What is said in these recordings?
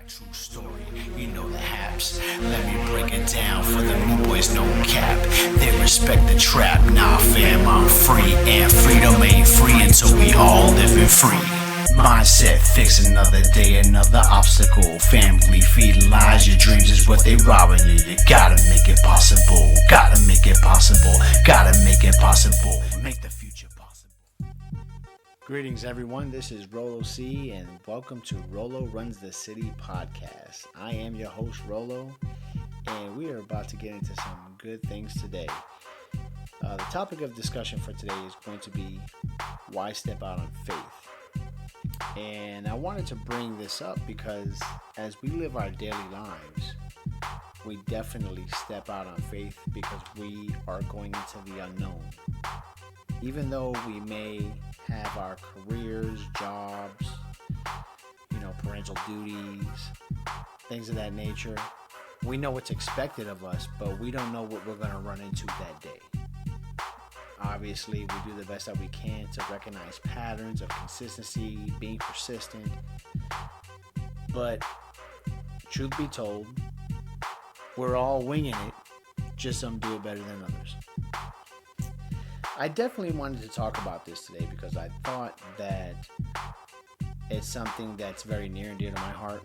True story, you know the haps. Let me break it down for the new boys, no cap. They respect the trap, nah fam, I'm free. And freedom ain't free until we all living free. Mindset fix another day, another obstacle. Family feed lies, your dreams is what they robbing you. You gotta make it possible, gotta make it possible, gotta make it possible. Make the future possible. Greetings, everyone. This is Rolo C, and welcome to Rolo Runs the City podcast. I am your host, Rolo, and we are about to get into some good things today. The topic of discussion for today is going to be why step out on faith. And I wanted to bring this up because as we live our daily lives, we definitely step out on faith because we are going into the unknown. Even though we may have our careers, jobs, parental duties, things of that nature, we know what's expected of us, but we don't know what we're going to run into that day. Obviously, we do the best that we can to recognize patterns of consistency, being persistent, but truth be told, we're all winging it, just some do it better than others. I definitely wanted to talk about this today because I thought that it's something that's very near and dear to my heart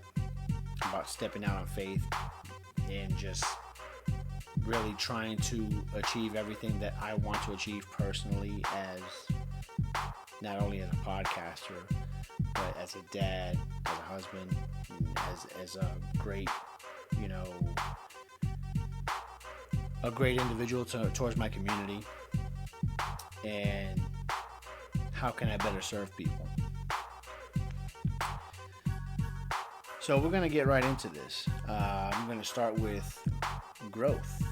about stepping out on faith and just really trying to achieve everything that I want to achieve personally, as not only as a podcaster, but as a dad, as a husband, as a great, a great individual towards my community. And how can I better serve people? So we're going to get right into this. I'm going to start with growth.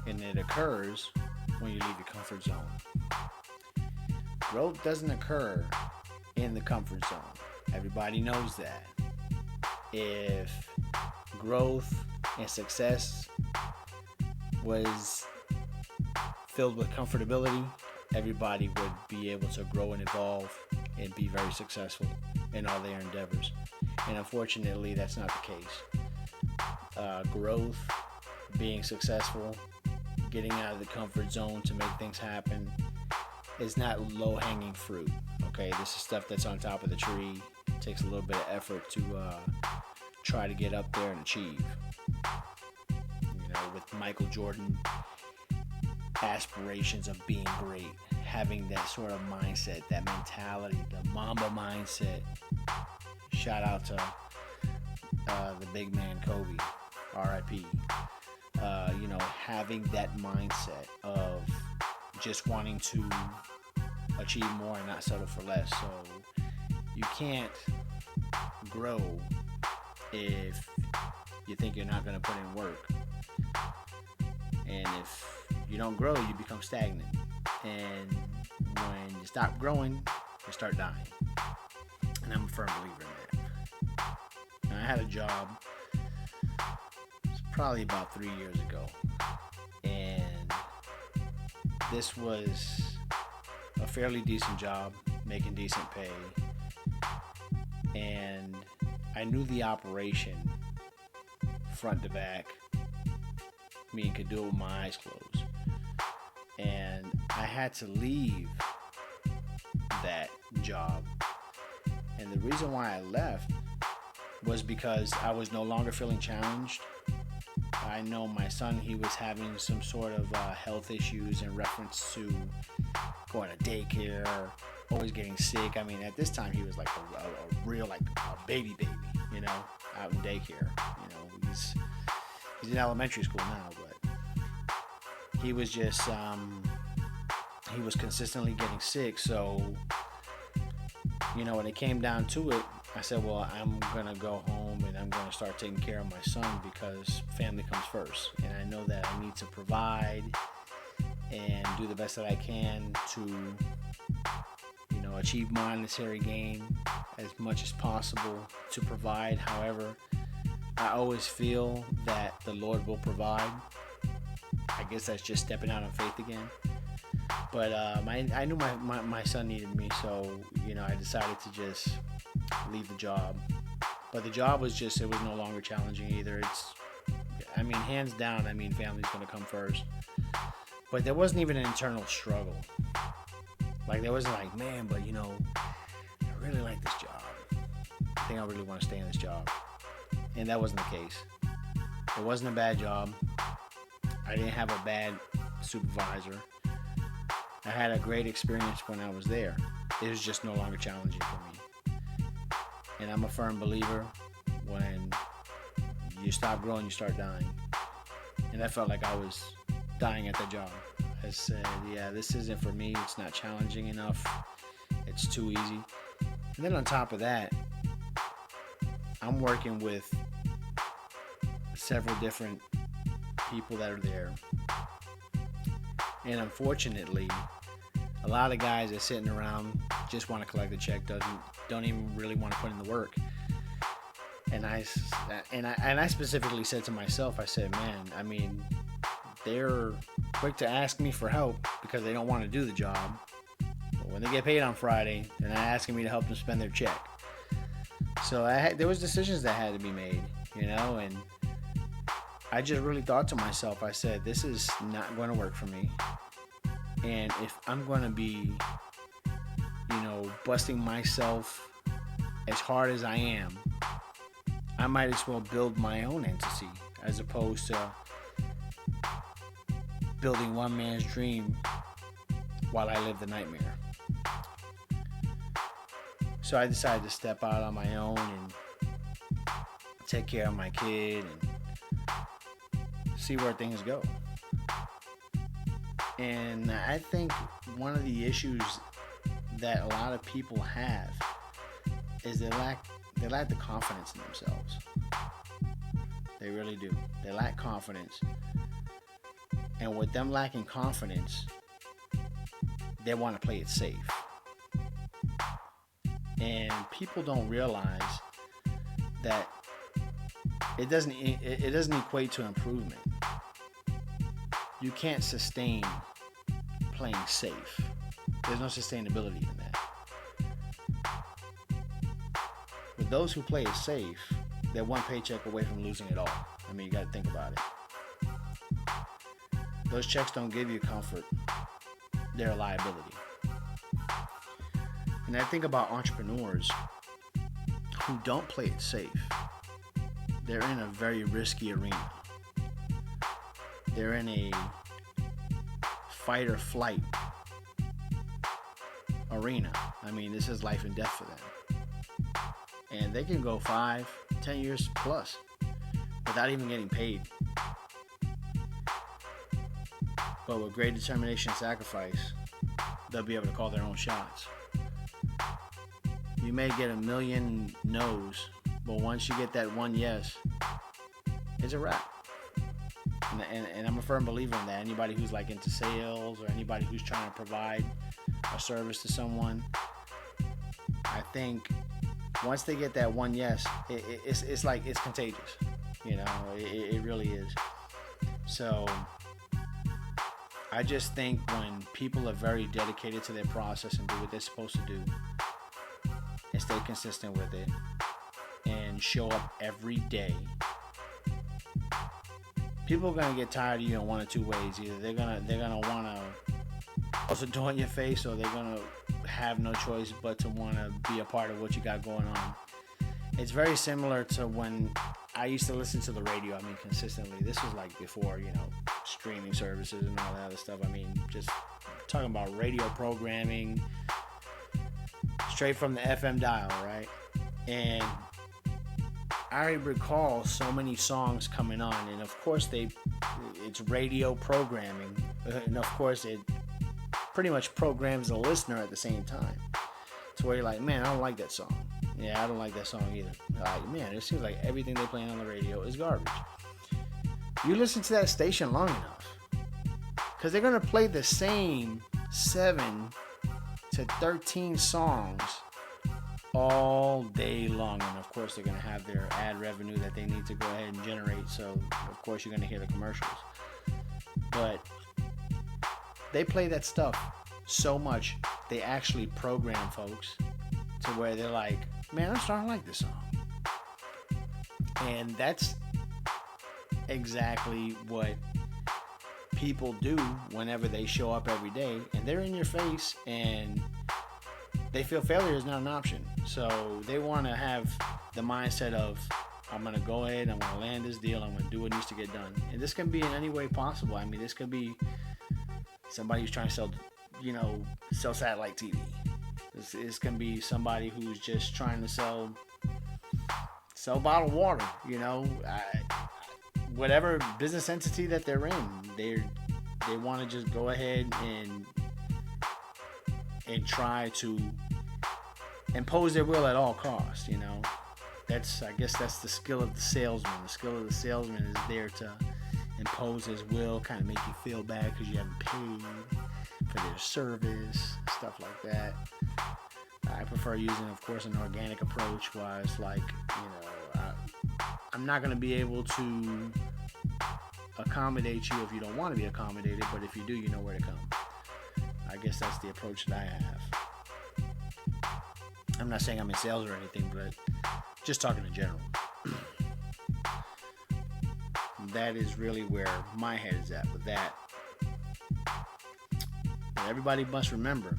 And it occurs when you leave your comfort zone. Growth doesn't occur in the comfort zone. Everybody knows that. If growth and success was filled with comfortability, everybody would be able to grow and evolve and be very successful in all their endeavors. And unfortunately, that's not the case. Growth, being successful, getting out of the comfort zone to make things happen is not low-hanging fruit. Okay, this is stuff that's on top of the tree. It takes a little bit of effort to try to get up there and achieve. With Michael Jordan, aspirations of being great, having that sort of mindset, that mentality, the Mamba mindset. Shout out to the big man Kobe, R.I.P. Having that mindset of just wanting to achieve more and not settle for less. So you can't grow if you think you're not going to put in work. And if you don't grow, you become stagnant. And when you stop growing, you start dying. And I'm a firm believer in that. Now, I had a job probably about 3 years ago. And this was a fairly decent job, making decent pay. And I knew the operation front to back. Could do it with my eyes closed. And I had to leave that job. And the reason why I left was because I was no longer feeling challenged. I know my son, he was having some sort of health issues in reference to going to daycare, always getting sick. I mean, at this time, he was like a real, like a baby, out in daycare. He's in elementary school now, but he was just, he was consistently getting sick. So, when it came down to it, I said, well, I'm going to go home and I'm going to start taking care of my son because family comes first. And I know that I need to provide and do the best that I can to, achieve monetary gain as much as possible to provide. However, I always feel that the Lord will provide. I guess that's just stepping out on faith again. But I knew my son needed me, so I decided to just leave the job. But the job was just, it was no longer challenging either. Hands down, family's going to come first. But there wasn't even an internal struggle. Like, there wasn't like, man, but I really like this job. I think I really want to stay in this job. And that wasn't the case. It wasn't a bad job. I didn't have a bad supervisor. I had a great experience when I was there. It was just no longer challenging for me. And I'm a firm believer, when you stop growing, you start dying. And I felt like I was dying at the job. I said, yeah, this isn't for me. It's not challenging enough. It's too easy. And then on top of that, I'm working with several different people that are there. And unfortunately, a lot of guys are sitting around, just want to collect a check, don't even really want to put in the work. And I specifically said to myself, I said, man, they're quick to ask me for help because they don't want to do the job. But when they get paid on Friday, they're not asking me to help them spend their check. So there was decisions that had to be made, and I just really thought to myself, I said, this is not going to work for me. And if I'm going to be, busting myself as hard as I am, I might as well build my own entity as opposed to building one man's dream while I live the nightmare. So I decided to step out on my own and take care of my kid and see where things go. And I think one of the issues that a lot of people have is they lack the confidence in themselves. They really do. They lack confidence. And with them lacking confidence, they want to play it safe. And people don't realize that it doesn't equate to improvement. You can't sustain playing safe. There's no sustainability in that. But those who play it safe, they're one paycheck away from losing it all. You got to think about it. Those checks don't give you comfort. They're a liability. And I think about entrepreneurs who don't play it safe. They're in a very risky arena. They're in a fight or flight arena. This is life and death for them. And they can go 5, 10 years plus without even getting paid. But with great determination and sacrifice, they'll be able to call their own shots. You may get a million no's, but once you get that one yes, it's a wrap. And I'm a firm believer in that. Anybody who's like into sales or anybody who's trying to provide a service to someone, I think once they get that one yes, it's like it's contagious. It really is. So I just think when people are very dedicated to their process and do what they're supposed to do and stay consistent with it and show up every day, people are gonna get tired of you in one or two ways. Either they're gonna wanna also throw in your face, or they're gonna have no choice but to wanna be a part of what you got going on. It's very similar to when I used to listen to the radio. Consistently. This was like before, streaming services and all that other stuff. Just talking about radio programming straight from the FM dial, right? And I recall so many songs coming on, and of course it's radio programming, and of course it pretty much programs the listener at the same time, to where you're like, man, I don't like that song. Yeah, I don't like that song either. Like, man, it seems like everything they're playing on the radio is garbage. You listen to that station long enough, because they're going to play the same 7 to 13 songs all day long. And of course, they're going to have their ad revenue that they need to go ahead and generate. So, of course, you're going to hear the commercials. But they play that stuff so much, they actually program folks to where they're like, man, I'm starting to like this song. And that's exactly what people do whenever they show up every day and they're in your face and they feel failure is not an option. So they want to have the mindset of, I'm going to go ahead, I'm going to land this deal, I'm going to do what needs to get done. And this can be in any way possible. I mean, this could be somebody who's trying to sell satellite TV. This can be somebody who's just trying to sell bottled water, whatever business entity that they're in. They want to just go ahead and try to impose their will at all costs. I guess that's the skill of the salesman. The skill of the salesman is there to impose his will, kind of make you feel bad because you haven't paid for their service, stuff like that. I prefer using, of course, an organic approach, where it's like, I'm not going to be able to accommodate you if you don't want to be accommodated, but if you do, you know where to come. I guess that's the approach that I have. I'm not saying I'm in sales or anything, but just talking in general. That is really where my head is at with that. But everybody must remember.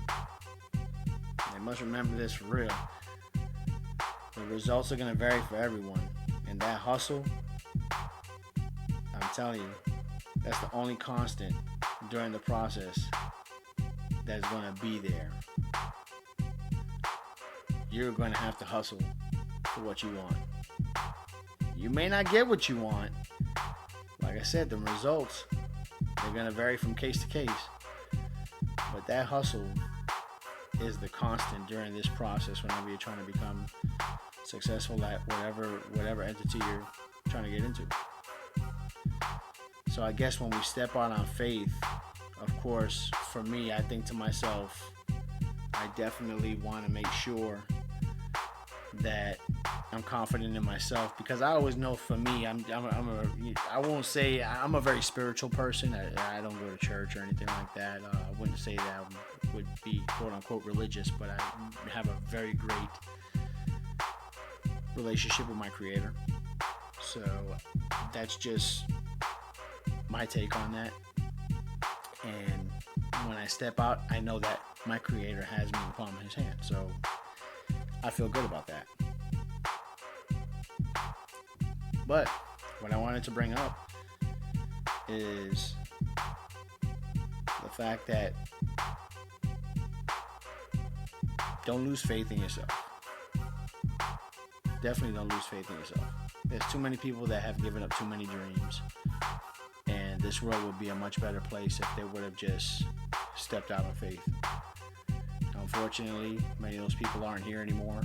They must remember this for real. The results are going to vary for everyone. And that hustle, I'm telling you, that's the only constant during the process that's going to be there. You're going to have to hustle for what you want. You may not get what you want. Like I said, the results, they're going to vary from case to case. But that hustle is the constant during this process whenever you're trying to become successful at whatever entity you're trying to get into. So I guess when we step out on faith, of course, for me, I think to myself, I definitely want to make sure that I'm confident in myself, because I always know for me, I won't say I'm a very spiritual person. I don't go to church or anything like that. I wouldn't say that I would be quote unquote religious, but I have a very great relationship with my Creator. So that's just my take on that. And when I step out, I know that my Creator has me in the palm of His hand. So I feel good about that. But what I wanted to bring up is the fact that don't lose faith in yourself. Definitely don't lose faith in yourself. There's too many people that have given up too many dreams, and this world would be a much better place if they would have just stepped out on faith. Unfortunately, many of those people aren't here anymore.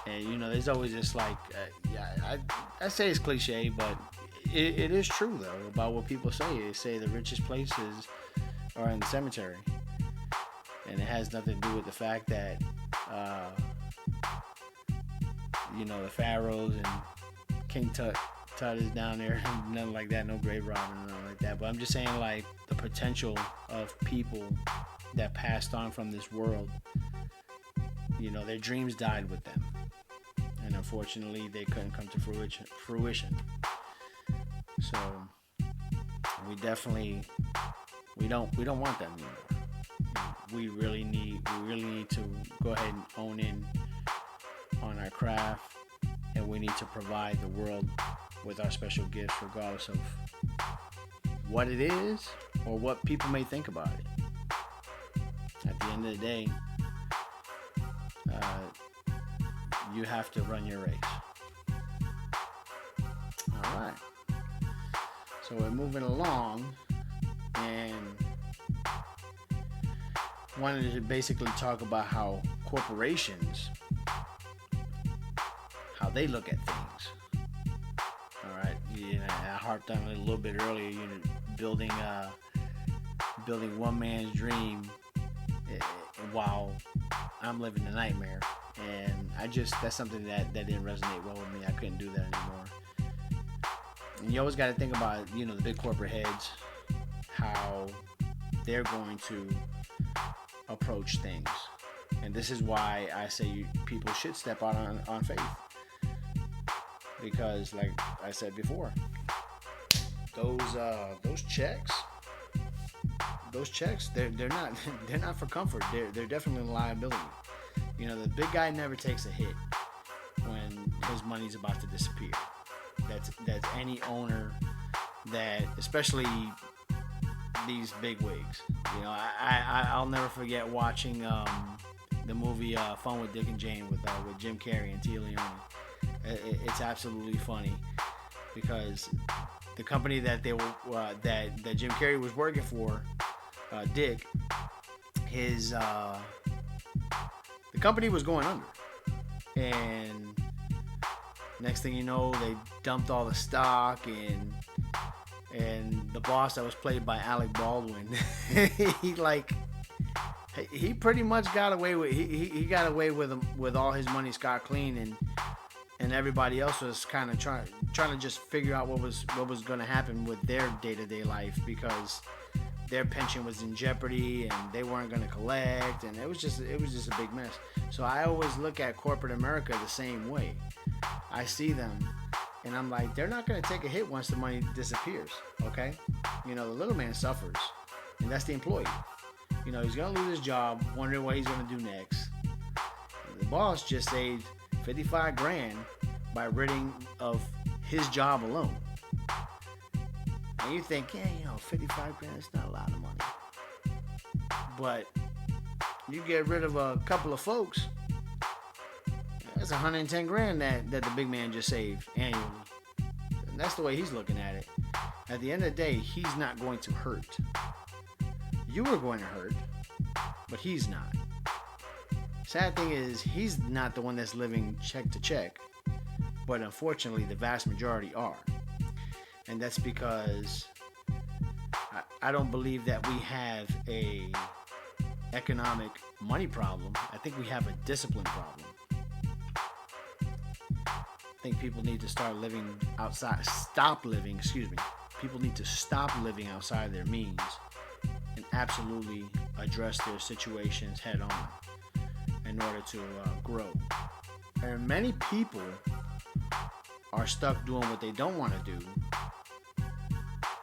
And there's always this I say it's cliche, but it is true though about what people say. They say the richest places are in the cemetery, and it has nothing to do with the fact that the pharaohs and King Tut is down there, nothing like that, no grave robbing and nothing like that. But I'm just saying, like, the potential of people that passed on from this world, their dreams died with them, and unfortunately they couldn't come to fruition. So we definitely don't want that anymore. We really need to go ahead and own in on our craft, and we need to provide the world with our special gifts, regardless of what it is or what people may think about it. At the end of the day, you have to run your race. All right. So we're moving along, and wanted to basically talk about how corporations, how they look at things. All right. I harped on it a little bit earlier. Building one man's dream while I'm living the nightmare. And that's something that didn't resonate well with me. I couldn't do that anymore. And you always got to think about, the big corporate heads, how they're going to approach things. And this is why I say people should step out on faith. because, like I said before, those checks, they're not they're not for comfort. They're definitely a liability. You know, the big guy never takes a hit when his money's about to disappear. That's any owner that, especially these big wigs. You know, I'll never forget watching the movie Fun with Dick and Jane with Jim Carrey and Tia Leone. It's absolutely funny because the company that that Jim Carrey was working for, Dick, his the company was going under, and next thing you know, they dumped all the stock, and the boss that was played by Alec Baldwin, he pretty much got away with he got away with all his money scot clean, and everybody else was kind of trying to just figure out what was going to happen with their day-to-day life, because their pension was in jeopardy and they weren't going to collect, and it was just a big mess. So I always look at corporate America the same way. I see them and I'm like, they're not going to take a hit once the money disappears, okay? You know, the little man suffers, and that's the employee. You know, he's going to lose his job, wondering what he's going to do next. The boss just saved 55 grand by ridding of his job alone. And you think, yeah, you know, 55 grand is not a lot of money. But you get rid of a couple of folks, that's 110 grand that the big man just saved annually. And that's the way he's looking at it. At the end of the day, he's not going to hurt. You are going to hurt, but he's not. Sad thing is, he's not the one that's living check to check, but unfortunately, the vast majority are. And that's because I don't believe that we have a economic money problem. I think we have a discipline problem. I think people need to start living outside, People need to stop living outside their means and absolutely address their situations head on in order to grow. And many people are stuck doing what they don't want to do,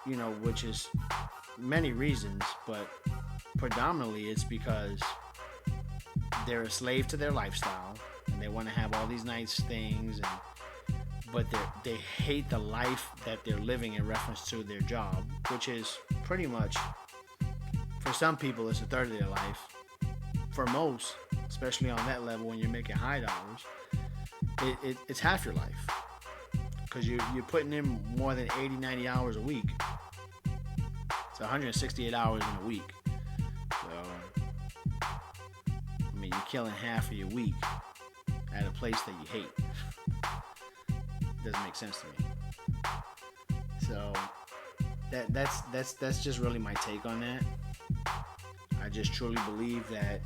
you know, which is many reasons, but predominantly it's because they're a slave to their lifestyle and they want to have all these nice things, but they hate the life that they're living in reference to their job, which is pretty much, for some people, it's a third of their life. For most, especially on that level when you're making high dollars, it's half your life, because you're putting in more than 80, 90 hours a week. It's 168 hours in a week. So, I mean, you're killing half of your week at a place that you hate. Doesn't make sense to me. So that's just really my take on that. I just truly believe that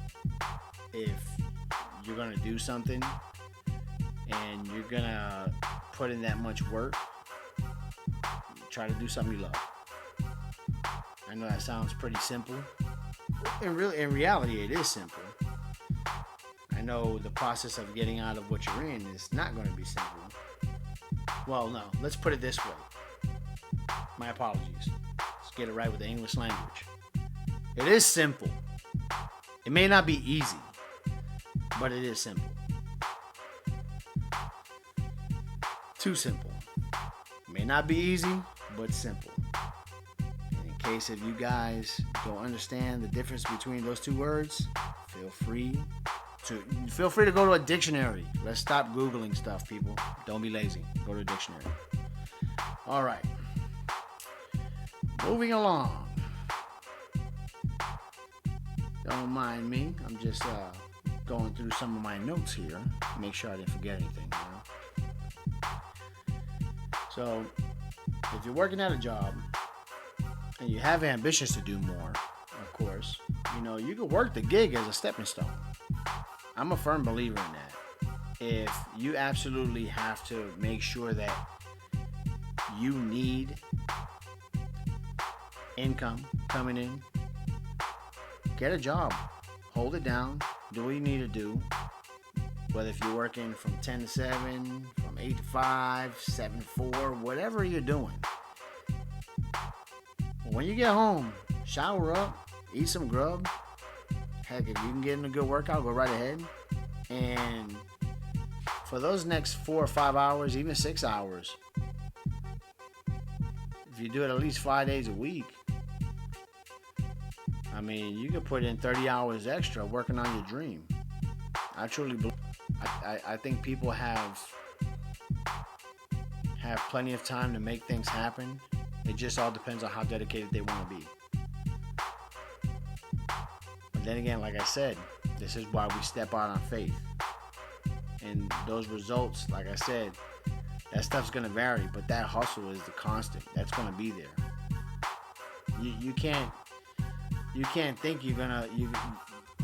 if you're gonna do something and you're gonna put in that much work, try to do something you love. I know that sounds pretty simple. In reality, it is simple. I know the process of getting out of what you're in is not going to be simple. Well, no, let's put it this way. My apologies. Let's get it right with the English language. It is simple. It may not be easy, but it is simple. Too simple. It may not be easy, but simple. And in case if you guys don't understand the difference between those two words, feel free to go to a dictionary. Let's stop Googling stuff, people. Don't be lazy. Go to a dictionary. All right. Moving along. Don't mind me. I'm just going through some of my notes here. Make sure I didn't forget anything. You know? So, if you're working at a job and you have ambitions to do more, of course, you know, you can work the gig as a stepping stone. I'm a firm believer in that. If you absolutely have to make sure that you need income coming in, get a job, hold it down, do what you need to do. Whether if you're working from 10 to 7, from 8 to 5, 7 to 4, whatever you're doing. When you get home, shower up, eat some grub. Heck, if you can get in a good workout, go right ahead. And for those next 4 or 5 hours, even 6 hours, if you do it at least 5 days a week, I mean, you could put in 30 hours extra working on your dream. I truly believe. I think people have plenty of time to make things happen. It just all depends on how dedicated they want to be. But then again, like I said, this is why we step out on faith. And those results, like I said, that stuff's going to vary, but that hustle is the constant. That's going to be there. You can't think you're going to...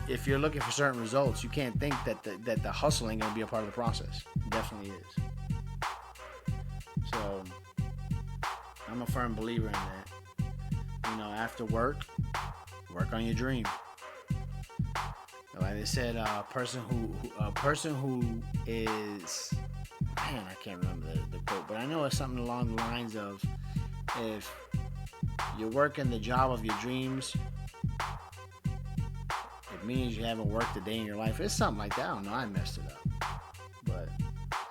If you're looking for certain results, you can't think that the hustle ain't going to be a part of the process. It definitely is. So, I'm a firm believer in that. After work on your dream. Like they said, a person who is, man, I can't remember the quote, but I know it's something along the lines of, if you're working the job of your dreams, it means you haven't worked a day in your life. It's something like that. I don't know. I messed it up, but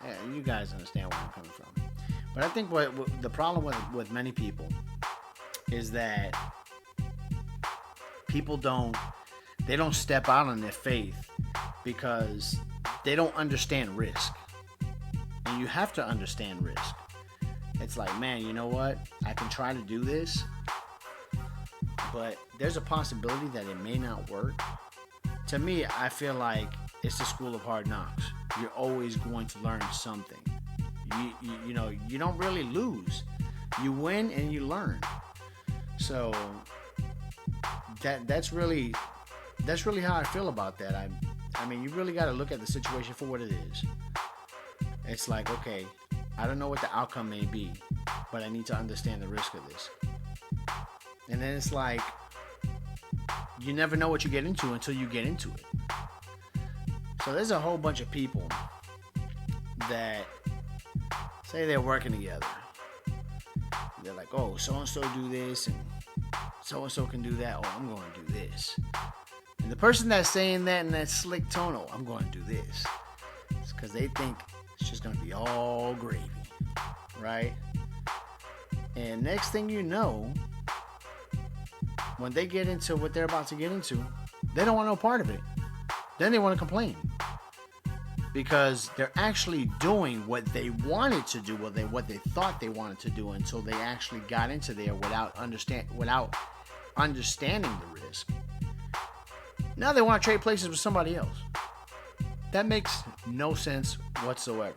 yeah, you guys understand where I'm coming from. But I think what the problem with many people is that people don't step out on their faith because they don't understand risk. And you have to understand risk. It's like, man, you know what? I can try to do this, but there's a possibility that it may not work. To me, I feel like it's the school of hard knocks. You're always going to learn something. You don't really lose. You win and you learn. So that's really how I feel about that. I mean, you really got to look at the situation for what it is. It's like, okay, I don't know what the outcome may be, but I need to understand the risk of this. And then it's like, you never know what you get into until you get into it. So there's a whole bunch of people that say they're working together. They're like, oh, so-and-so do this and so-and-so can do that. Oh, I'm going to do this. And the person that's saying that in that slick tone, oh, I'm going to do this, it's because they think it's just going to be all gravy, right? And next thing you know, when they get into what they're about to get into, they don't want no part of it. Then they want to complain because they're actually doing what they wanted to do, what they thought they wanted to do, until they actually got into there without understanding the risk. Now they want to trade places with somebody else. That makes no sense whatsoever.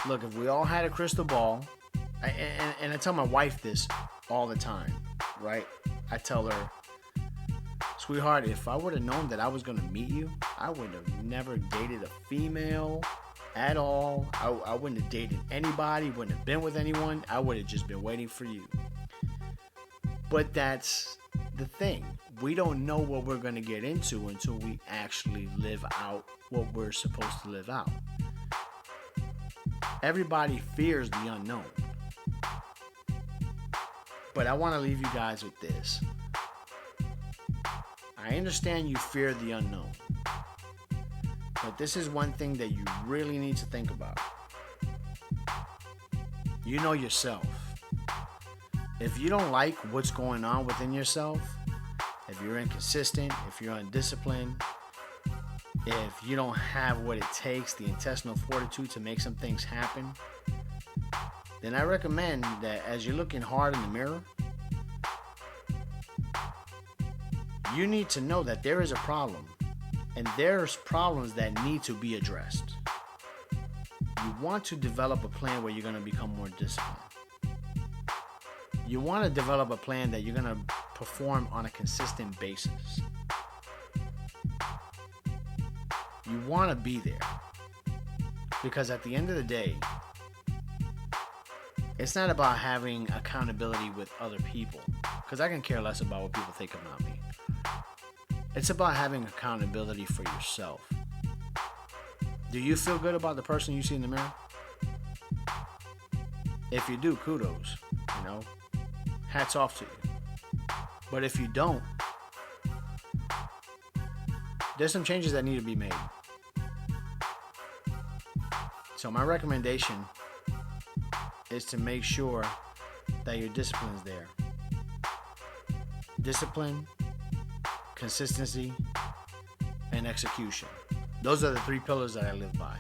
Look, if we all had a crystal ball, and I tell my wife this all the time, right? I tell her, sweetheart, if I would have known that I was going to meet you, I would have never dated a female at all. I wouldn't have dated anybody, wouldn't have been with anyone. I would have just been waiting for you. But that's the thing. We don't know what we're going to get into until we actually live out what we're supposed to live out. Everybody fears the unknown. But I want to leave you guys with this. I understand you fear the unknown. But this is one thing that you really need to think about. You know yourself. If you don't like what's going on within yourself, if you're inconsistent, if you're undisciplined, if you don't have what it takes, the intestinal fortitude to make some things happen, then I recommend that as you're looking hard in the mirror, you need to know that there is a problem, and there's problems that need to be addressed. You want to develop a plan where you're going to become more disciplined. You want to develop a plan that you're going to perform on a consistent basis. You want to be there. Because at the end of the day, it's not about having accountability with other people. Because I can care less about what people think about me. It's about having accountability for yourself. Do you feel good about the person you see in the mirror? If you do, kudos. You know, hats off to you. But if you don't, there's some changes that need to be made. So my recommendation is to make sure that your discipline is there. Discipline, consistency, and execution. Those are the three pillars that I live by.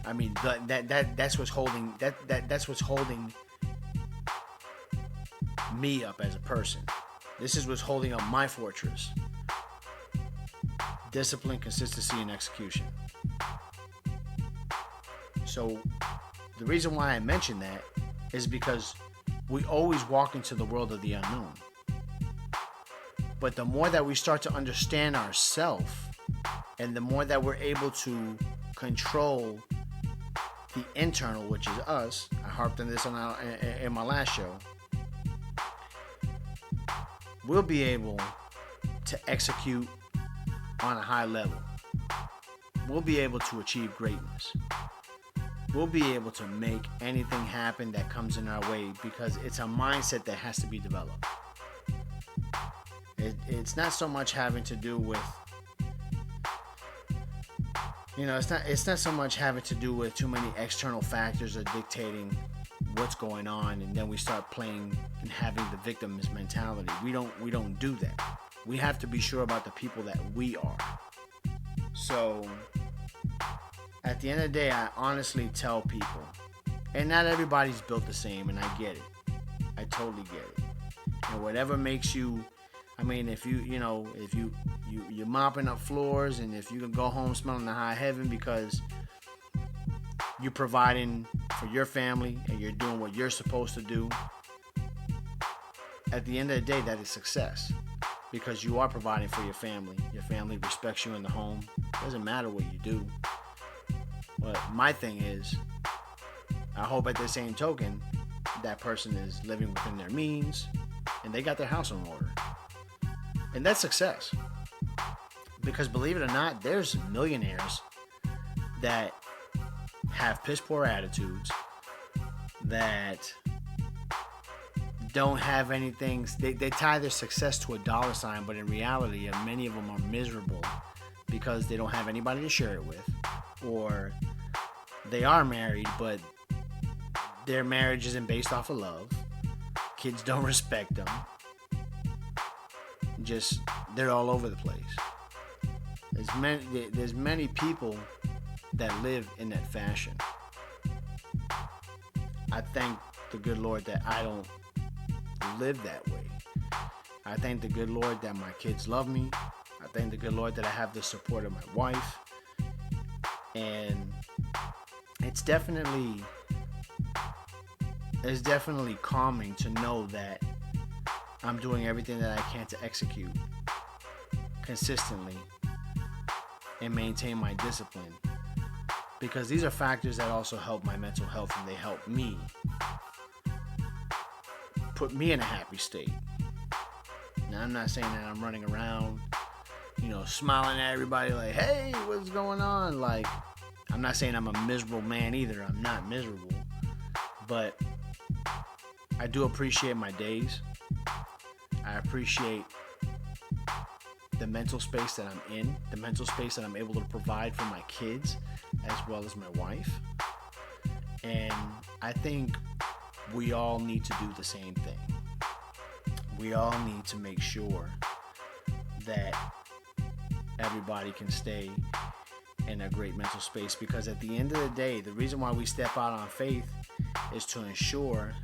I mean, that's what's holding that's what's holding me up as a person. This is what's holding up my fortress. Discipline, consistency, and execution. So the reason why I mention that is because we always walk into the world of the unknown. But the more that we start to understand ourselves, and the more that we're able to control the internal, which is us, I harped on this in my last show, we'll be able to execute on a high level. We'll be able to achieve greatness. We'll be able to make anything happen that comes in our way because it's a mindset that has to be developed. It's not so much having to do with, it's not so much having to do with too many external factors or dictating what's going on, and then we start playing and having the victim's mentality. We don't do that. We have to be sure about the people that we are. So at the end of the day, I honestly tell people, and not everybody's built the same, and I get it. I totally get it. And whatever makes you, I mean, if you're mopping up floors, and if you can go home smelling the high heaven because you're providing for your family and you're doing what you're supposed to do, at the end of the day, that is success. Because you are providing for your family. Your family respects you in the home. Doesn't matter what you do. But my thing is, I hope at the same token, that person is living within their means and they got their house in order. And that's success. Because believe it or not, there's millionaires that have piss poor attitudes, that don't have anything. They tie their success to a dollar sign, but in reality, many of them are miserable because they don't have anybody to share it with, or they are married, but their marriage isn't based off of love. Kids don't respect them. Just, they're all over the place. There's many people that live in that fashion. I thank the good Lord that I don't live that way. I thank the good Lord that my kids love me. I thank the good Lord that I have the support of my wife. And it's definitely calming to know that I'm doing everything that I can to execute consistently and maintain my discipline, because these are factors that also help my mental health, and they help me put me in a happy state. Now, I'm not saying that I'm running around, smiling at everybody like, hey, what's going on? Like, I'm not saying I'm a miserable man either. I'm not miserable. But I do appreciate my days. I appreciate the mental space that I'm in, the mental space that I'm able to provide for my kids as well as my wife. And I think we all need to do the same thing. We all need to make sure that everybody can stay in a great mental space, because at the end of the day, the reason why we step out on faith is to ensure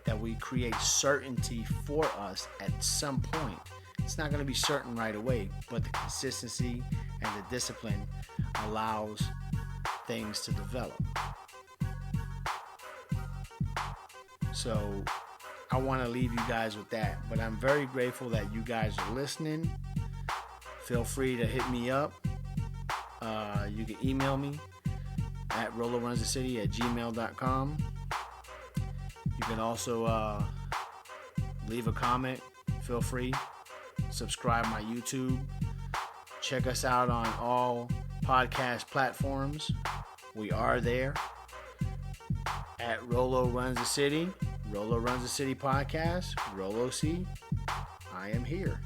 that we create certainty for us at some point. It's not going to be certain right away, but the consistency and the discipline allows things to develop. So I want to leave you guys with that, but I'm very grateful that you guys are listening. Feel free to hit me up. You can email me at rolorunthecity@gmail.com. You can also leave a comment. Feel free. Subscribe my YouTube. Check us out on all podcast platforms. We are there at Rolo Runs the City, Rolo Runs the City podcast, Rolo C. I am here.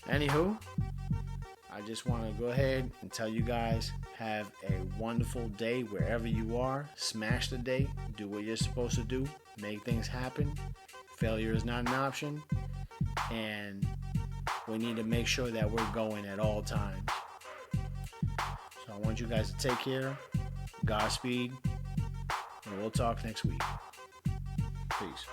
Anywho, I just want to go ahead and tell you guys, have a wonderful day wherever you are. Smash the day. Do what you're supposed to do. Make things happen. Failure is not an option. And we need to make sure that we're going at all times. So I want you guys to take care. Godspeed. And we'll talk next week. Peace.